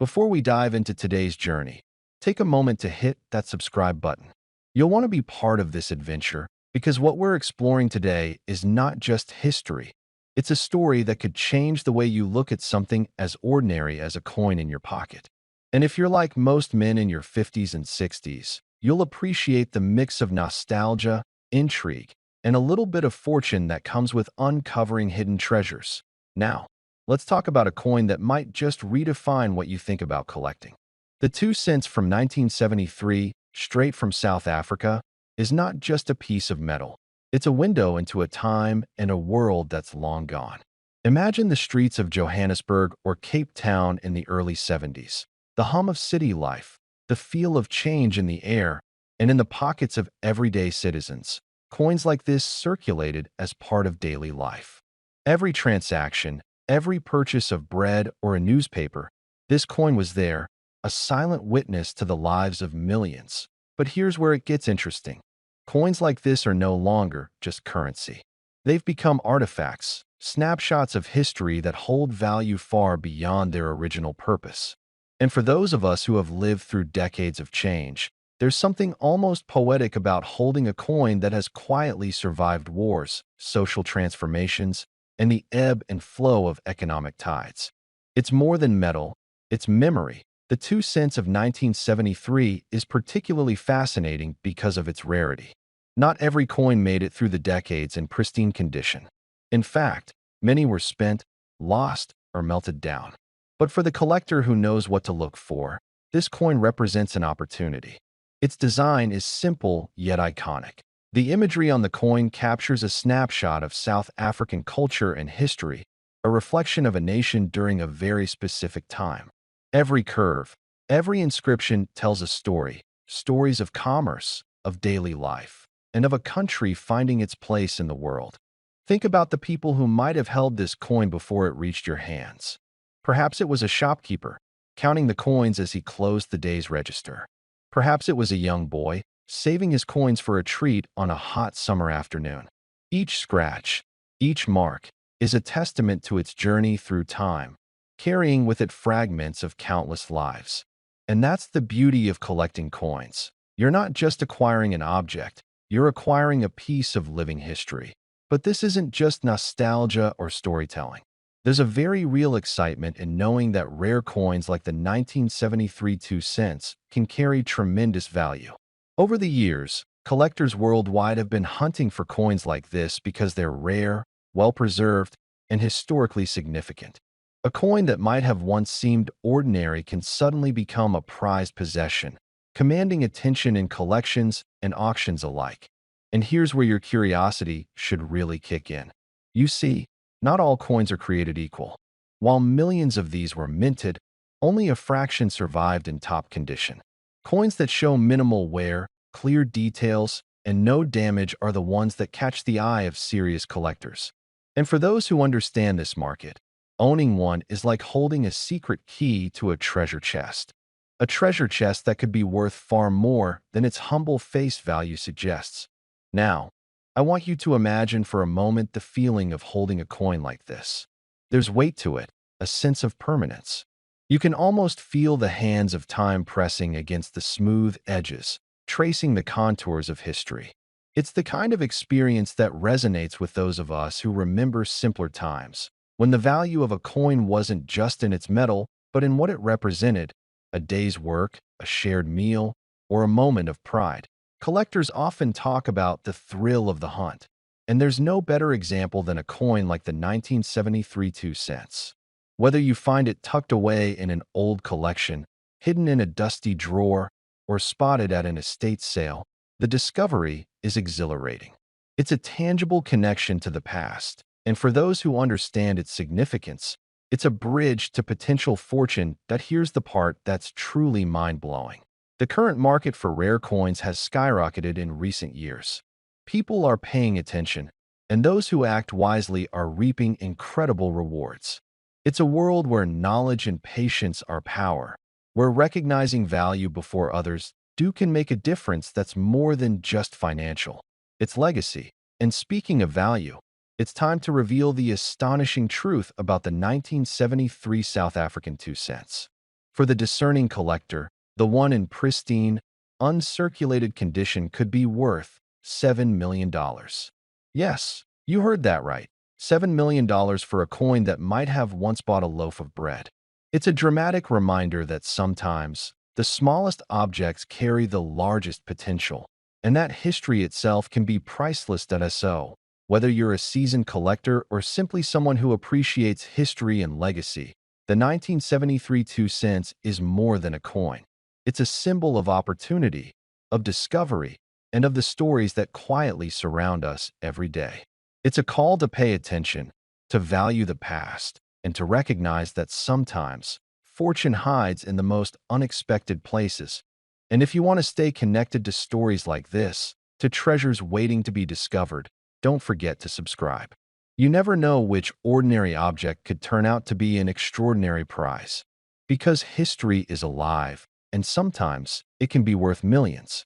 Before we dive into today's journey, take a moment to hit that subscribe button. You'll want to be part of this adventure because what we're exploring today is not just history. It's a story that could change the way you look at something as ordinary as a coin in your pocket. And if you're like most men in your 50s and 60s, you'll appreciate the mix of nostalgia, intrigue, and a little bit of fortune that comes with uncovering hidden treasures. Now, let's talk about a coin that might just redefine what you think about collecting. The 2 cents from 1973, straight from South Africa, is not just a piece of metal. It's a window into a time and a world that's long gone. Imagine the streets of Johannesburg or Cape Town in the early 70s. The hum of city life, the feel of change in the air, and in the pockets of everyday citizens. Coins like this circulated as part of daily life. Every transaction, every purchase of bread or a newspaper, this coin was there, a silent witness to the lives of millions. But here's where it gets interesting. Coins like this are no longer just currency. They've become artifacts, snapshots of history that hold value far beyond their original purpose. And for those of us who have lived through decades of change, there's something almost poetic about holding a coin that has quietly survived wars, social transformations, and the ebb and flow of economic tides. It's more than metal, it's memory. The 2 cents of 1973 is particularly fascinating because of its rarity. Not every coin made it through the decades in pristine condition. In fact, many were spent, lost, or melted down. But for the collector who knows what to look for, this coin represents an opportunity. Its design is simple yet iconic. The imagery on the coin captures a snapshot of South African culture and history, a reflection of a nation during a very specific time. Every curve, every inscription tells a story, stories of commerce, of daily life, and of a country finding its place in the world. Think about the people who might have held this coin before it reached your hands. Perhaps it was a shopkeeper, counting the coins as he closed the day's register. Perhaps it was a young boy, saving his coins for a treat on a hot summer afternoon. Each scratch, each mark, is a testament to its journey through time, carrying with it fragments of countless lives. And that's the beauty of collecting coins. You're not just acquiring an object, you're acquiring a piece of living history. But this isn't just nostalgia or storytelling. There's a very real excitement in knowing that rare coins like the 1973 2 cents can carry tremendous value. Over the years, collectors worldwide have been hunting for coins like this because they're rare, well-preserved, and historically significant. A coin that might have once seemed ordinary can suddenly become a prized possession, commanding attention in collections and auctions alike. And here's where your curiosity should really kick in. You see, not all coins are created equal. While millions of these were minted, only a fraction survived in top condition. Coins that show minimal wear, clear details, and no damage are the ones that catch the eye of serious collectors. And for those who understand this market, owning one is like holding a secret key to a treasure chest. A treasure chest that could be worth far more than its humble face value suggests. Now, I want you to imagine for a moment the feeling of holding a coin like this. There's weight to it, a sense of permanence. You can almost feel the hands of time pressing against the smooth edges, tracing the contours of history. It's the kind of experience that resonates with those of us who remember simpler times, when the value of a coin wasn't just in its metal, but in what it represented, a day's work, a shared meal, or a moment of pride. Collectors often talk about the thrill of the hunt, and there's no better example than a coin like the 1973 2 cents. Whether you find it tucked away in an old collection, hidden in a dusty drawer, or spotted at an estate sale, the discovery is exhilarating. It's a tangible connection to the past, and for those who understand its significance, it's a bridge to potential fortune. That here's the part that's truly mind-blowing. The current market for rare coins has skyrocketed in recent years. People are paying attention, and those who act wisely are reaping incredible rewards. It's a world where knowledge and patience are power, where recognizing value before others can make a difference that's more than just financial. It's legacy. And speaking of value, it's time to reveal the astonishing truth about the 1973 South African 2 cents. For the discerning collector, the one in pristine, uncirculated condition could be worth $7 million. Yes, you heard that right. $7 million for a coin that might have once bought a loaf of bread. It's a dramatic reminder that sometimes the smallest objects carry the largest potential, and that history itself can be priceless. So, whether you're a seasoned collector or simply someone who appreciates history and legacy, the 1973 2 cents is more than a coin. It's a symbol of opportunity, of discovery, and of the stories that quietly surround us every day. It's a call to pay attention, to value the past, and to recognize that sometimes fortune hides in the most unexpected places. And if you want to stay connected to stories like this, to treasures waiting to be discovered, don't forget to subscribe. You never know which ordinary object could turn out to be an extraordinary prize. Because history is alive, and sometimes it can be worth millions.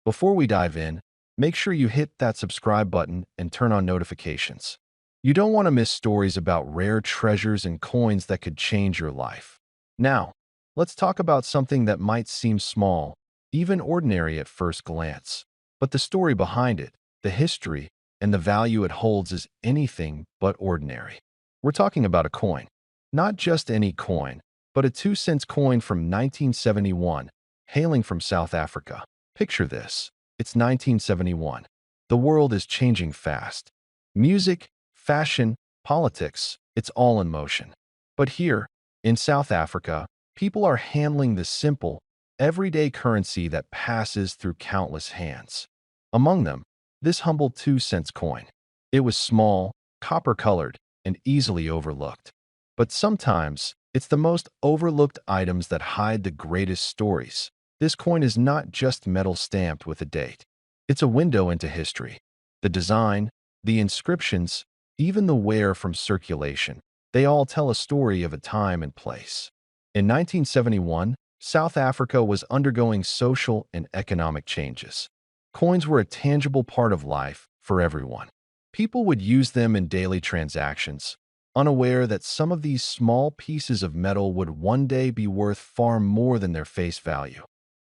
Before we dive in, make sure you hit that subscribe button and turn on notifications. You don't want to miss stories about rare treasures and coins that could change your life. Now, let's talk about something that might seem small, even ordinary at first glance. But the story behind it, the history, and the value it holds is anything but ordinary. We're talking about a coin. Not just any coin, but a 2 cents coin from 1971, hailing from South Africa. Picture this. It's 1971. The world is changing fast. Music, fashion, politics, it's all in motion. But here, in South Africa, people are handling the simple, everyday currency that passes through countless hands. Among them, this humble 2 cents coin. It was small, copper-colored, and easily overlooked. But sometimes, it's the most overlooked items that hide the greatest stories. This coin is not just metal stamped with a date. It's a window into history. The design, the inscriptions, even the wear from circulation, they all tell a story of a time and place. In 1971, South Africa was undergoing social and economic changes. Coins were a tangible part of life for everyone. People would use them in daily transactions, unaware that some of these small pieces of metal would one day be worth far more than their face value.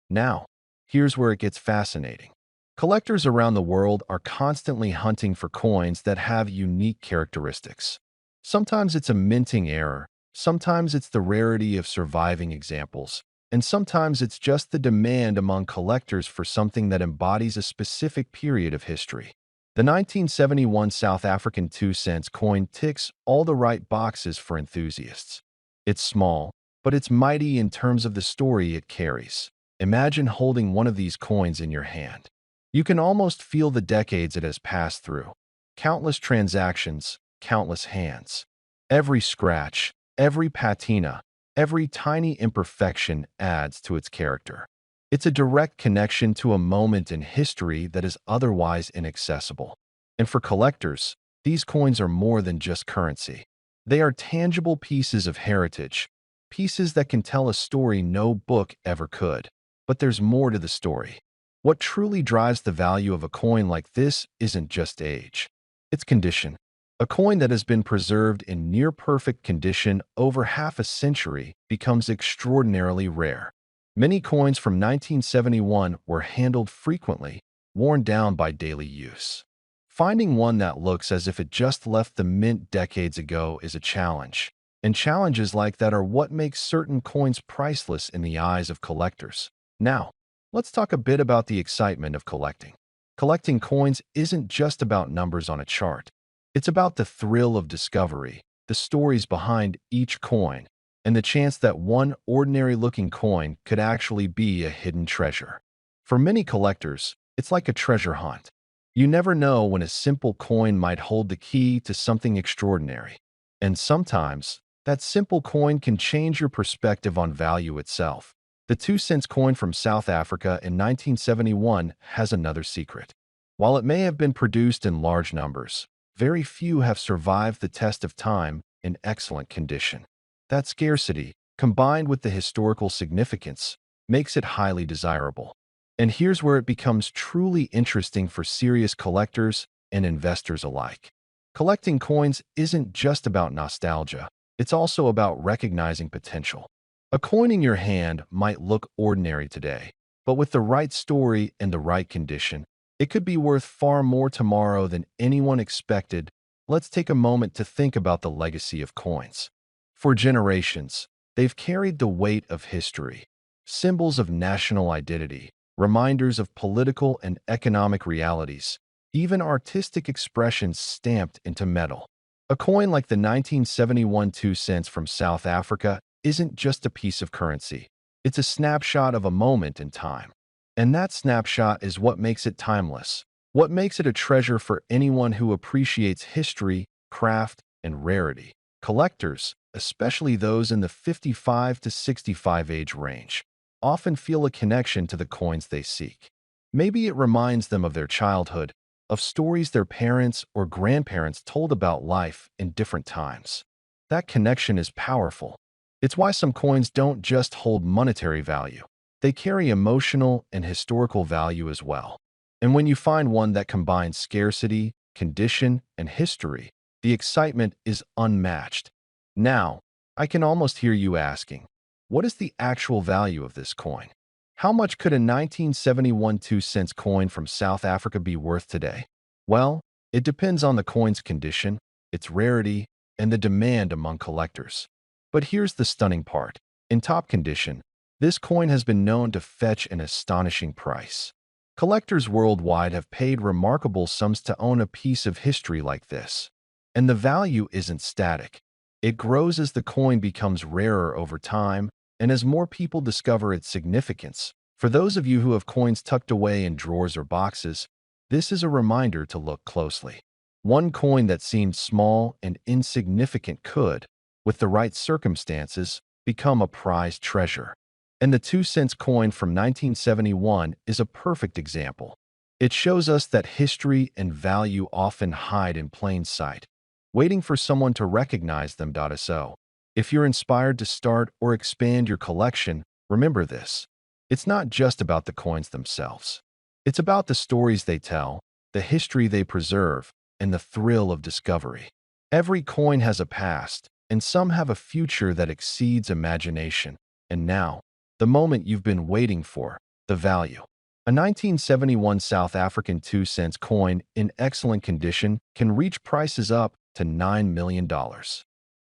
Now, here's where it gets fascinating. Collectors around the world are constantly hunting for coins that have unique characteristics. Sometimes it's a minting error, sometimes it's the rarity of surviving examples, and sometimes it's just the demand among collectors for something that embodies a specific period of history. The 1971 South African 2 cents coin ticks all the right boxes for enthusiasts. It's small, but it's mighty in terms of the story it carries. Imagine holding one of these coins in your hand. You can almost feel the decades it has passed through. Countless transactions, countless hands. Every scratch, every patina, every tiny imperfection adds to its character. It's a direct connection to a moment in history that is otherwise inaccessible. And for collectors, these coins are more than just currency. They are tangible pieces of heritage, pieces that can tell a story no book ever could. But there's more to the story. What truly drives the value of a coin like this isn't just age. It's condition. A coin that has been preserved in near-perfect condition over half a century becomes extraordinarily rare. Many coins from 1971 were handled frequently, worn down by daily use. Finding one that looks as if it just left the mint decades ago is a challenge. And challenges like that are what makes certain coins priceless in the eyes of collectors. Now, let's talk a bit about the excitement of collecting. Collecting coins isn't just about numbers on a chart. It's about the thrill of discovery, the stories behind each coin, and the chance that one ordinary-looking coin could actually be a hidden treasure. For many collectors, it's like a treasure hunt. You never know when a simple coin might hold the key to something extraordinary. And sometimes, that simple coin can change your perspective on value itself. The 2 cents coin from South Africa in 1971 has another secret. While it may have been produced in large numbers, very few have survived the test of time in excellent condition. That scarcity, combined with the historical significance, makes it highly desirable. And here's where it becomes truly interesting for serious collectors and investors alike. Collecting coins isn't just about nostalgia, it's also about recognizing potential. A coin in your hand might look ordinary today, but with the right story and the right condition, it could be worth far more tomorrow than anyone expected. Let's take a moment to think about the legacy of coins. For generations, they've carried the weight of history, symbols of national identity, reminders of political and economic realities, even artistic expressions stamped into metal. A coin like the 1971 2 cents from South Africa isn't just a piece of currency. It's a snapshot of a moment in time. And that snapshot is what makes it timeless, what makes it a treasure for anyone who appreciates history, craft, and rarity. Collectors, especially those in the 55 to 65 age range, often feel a connection to the coins they seek. Maybe it reminds them of their childhood, of stories their parents or grandparents told about life in different times. That connection is powerful. It's why some coins don't just hold monetary value. They carry emotional and historical value as well. And when you find one that combines scarcity, condition, and history, the excitement is unmatched. Now, I can almost hear you asking, what is the actual value of this coin? How much could a 1971 2 cents coin from South Africa be worth today? Well, it depends on the coin's condition, its rarity, and the demand among collectors. But here's the stunning part. In top condition, this coin has been known to fetch an astonishing price. Collectors worldwide have paid remarkable sums to own a piece of history like this. And the value isn't static. It grows as the coin becomes rarer over time and as more people discover its significance. For those of you who have coins tucked away in drawers or boxes, this is a reminder to look closely. One coin that seemed small and insignificant could, with the right circumstances, become a prized treasure. And the 2 cents coin from 1971 is a perfect example. It shows us that history and value often hide in plain sight, waiting for someone to recognize them. So, if you're inspired to start or expand your collection, remember this. It's not just about the coins themselves. It's about the stories they tell, the history they preserve, and the thrill of discovery. Every coin has a past, and some have a future that exceeds imagination. And now, the moment you've been waiting for, the value. A 1971 South African 2 cents coin in excellent condition can reach prices up to $9 million.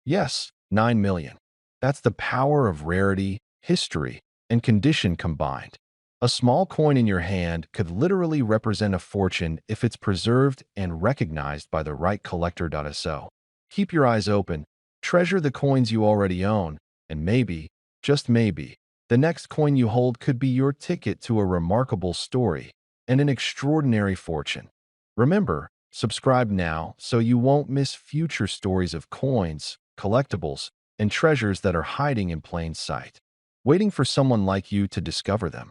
Yes, $9 million. That's the power of rarity, history, and condition combined. A small coin in your hand could literally represent a fortune if it's preserved and recognized by the right collector. So, keep your eyes open, treasure the coins you already own, and maybe, just maybe, the next coin you hold could be your ticket to a remarkable story and an extraordinary fortune. Remember, subscribe now so you won't miss future stories of coins, collectibles, and treasures that are hiding in plain sight, waiting for someone like you to discover them.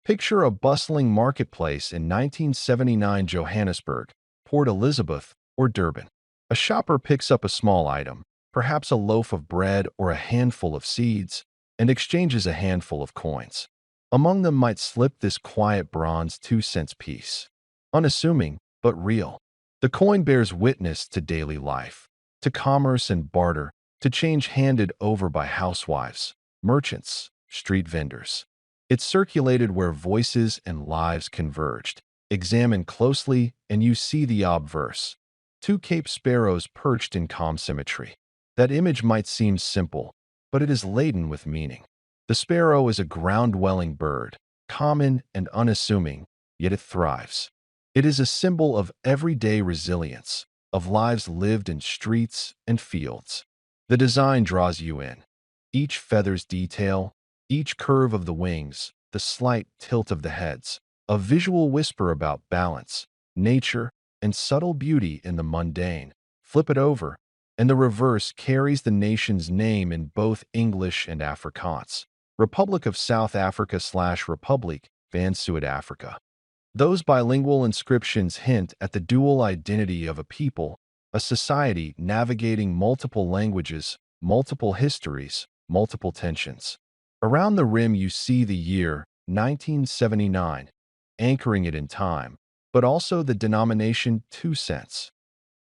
Picture a bustling marketplace in 1979 Johannesburg, Port Elizabeth, or Durban. A shopper picks up a small item, perhaps a loaf of bread or a handful of seeds, and exchanges a handful of coins. Among them might slip this quiet bronze 2 cents piece. Unassuming, but real. The coin bears witness to daily life, to commerce and barter, to change handed over by housewives, merchants, street vendors. It circulated where voices and lives converged. Examine closely, and you see the obverse. 2 Cape sparrows perched in calm symmetry. That image might seem simple, but it is laden with meaning. The sparrow is a ground-dwelling bird, common and unassuming, yet it thrives. It is a symbol of everyday resilience, of lives lived in streets and fields. The design draws you in. Each feather's detail, each curve of the wings, the slight tilt of the heads, a visual whisper about balance, nature, and subtle beauty in the mundane. Flip it over, and the reverse carries the nation's name in both English and Afrikaans. Republic of South Africa/Republiek van Suid-Afrika. Those bilingual inscriptions hint at the dual identity of a people, a society navigating multiple languages, multiple histories, multiple tensions. Around the rim you see the year, 1979, anchoring it in time, but also the denomination 2 cents.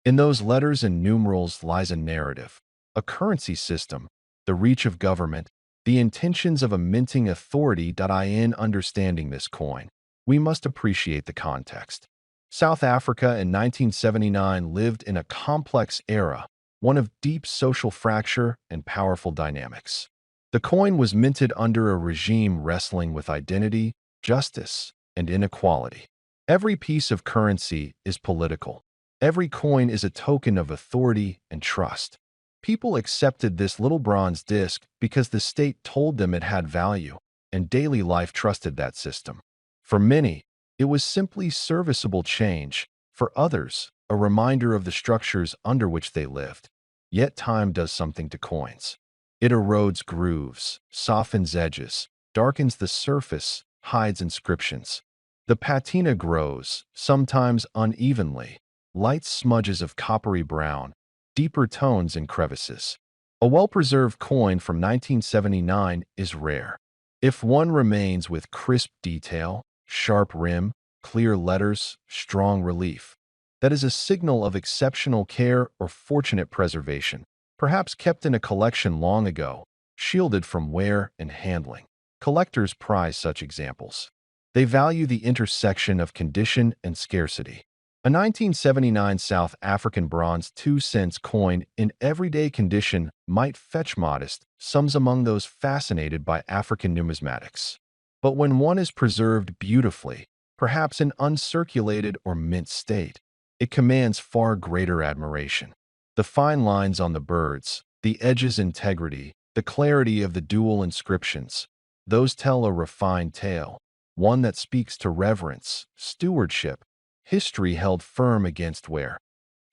In those letters and numerals lies a narrative, a currency system, the reach of government, the intentions of a minting authority. In understanding this coin, we must appreciate the context. South Africa in 1979 lived in a complex era, one of deep social fracture and powerful dynamics. The coin was minted under a regime wrestling with identity, justice, and inequality. Every piece of currency is political. Every coin is a token of authority and trust. People accepted this little bronze disc because the state told them it had value, and daily life trusted that system. For many, it was simply serviceable change. For others, a reminder of the structures under which they lived. Yet time does something to coins. It erodes grooves, softens edges, darkens the surface, hides inscriptions. The patina grows, sometimes unevenly, light smudges of coppery brown, deeper tones in crevices. A well-preserved coin from 1979 is rare. If one remains with crisp detail, sharp rim, clear letters, strong relief, that is a signal of exceptional care or fortunate preservation, perhaps kept in a collection long ago, shielded from wear and handling. Collectors prize such examples. They value the intersection of condition and scarcity. A 1979 South African bronze 2-cent coin in everyday condition might fetch modest sums among those fascinated by African numismatics. But when one is preserved beautifully, perhaps in uncirculated or mint state, it commands far greater admiration. The fine lines on the birds, the edges' integrity, the clarity of the dual inscriptions, those tell a refined tale, one that speaks to reverence, stewardship, history held firm against wear.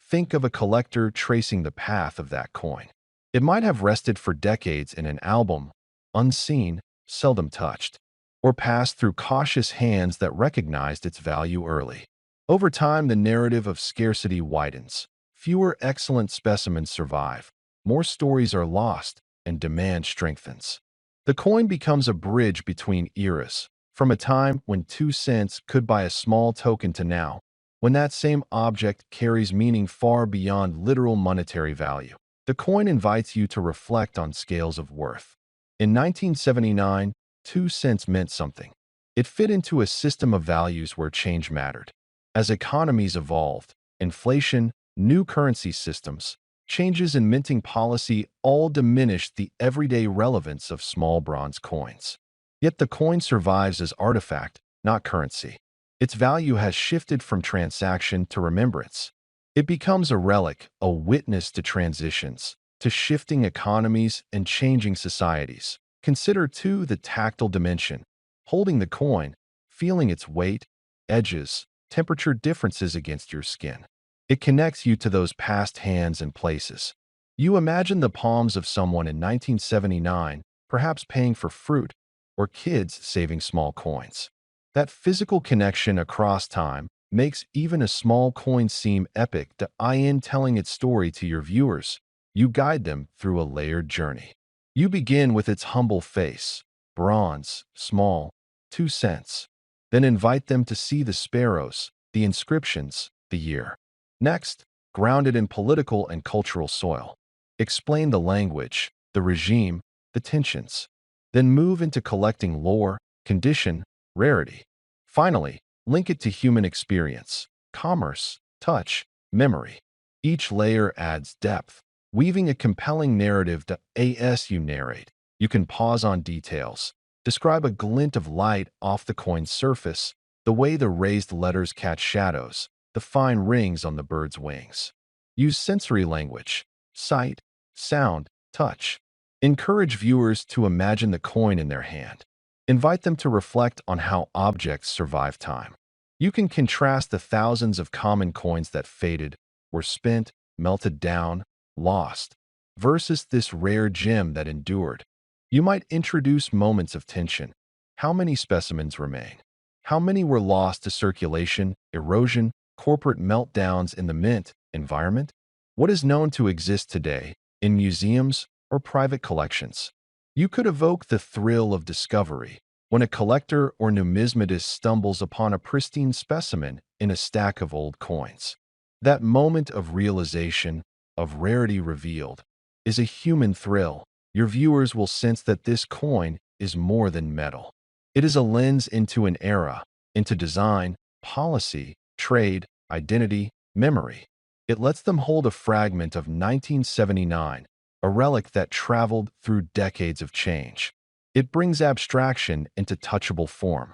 Think of a collector tracing the path of that coin. It might have rested for decades in an album, unseen, seldom touched, or passed through cautious hands that recognized its value early. Over time, the narrative of scarcity widens. Fewer excellent specimens survive, more stories are lost, and demand strengthens. The coin becomes a bridge between eras, from a time when 2 cents could buy a small token to now, when that same object carries meaning far beyond literal monetary value. The coin invites you to reflect on scales of worth. In 1979, 2 cents meant something. It fit into a system of values where change mattered. As economies evolved, inflation, new currency systems, changes in minting policy all diminished the everyday relevance of small bronze coins. Yet the coin survives as artifact, not currency. Its value has shifted from transaction to remembrance. It becomes a relic, a witness to transitions, to shifting economies and changing societies. Consider, too, the tactile dimension. Holding the coin, feeling its weight, edges, temperature differences against your skin. It connects you to those past hands and places. You imagine the palms of someone in 1979, perhaps paying for fruit, or kids saving small coins. That physical connection across time makes even a small coin seem epic. In telling its story to your viewers, you guide them through a layered journey. You begin with its humble face, bronze, small, 2 cents. Then invite them to see the sparrows, the inscriptions, the year. Next, ground it in political and cultural soil. Explain the language, the regime, the tensions. Then move into collecting lore, condition, rarity. Finally, link it to human experience, commerce, touch, memory. Each layer adds depth, weaving a compelling narrative. As you narrate, you can pause on details, describe a glint of light off the coin's surface, the way the raised letters catch shadows, the fine rings on the bird's wings. Use sensory language, sight, sound, touch. Encourage viewers to imagine the coin in their hand. Invite them to reflect on how objects survive time. You can contrast the thousands of common coins that faded, were spent, melted down, lost, versus this rare gem that endured. You might introduce moments of tension. How many specimens remain? How many were lost to circulation, erosion, corporate meltdowns in the mint environment? What is known to exist today in museums or private collections? You could evoke the thrill of discovery when a collector or numismatist stumbles upon a pristine specimen in a stack of old coins. That moment of realization, of rarity revealed, is a human thrill, your viewers will sense that this coin is more than metal. It is a lens into an era, into design, policy, trade, identity, memory. It lets them hold a fragment of 1979, a relic that traveled through decades of change. It brings abstraction into touchable form.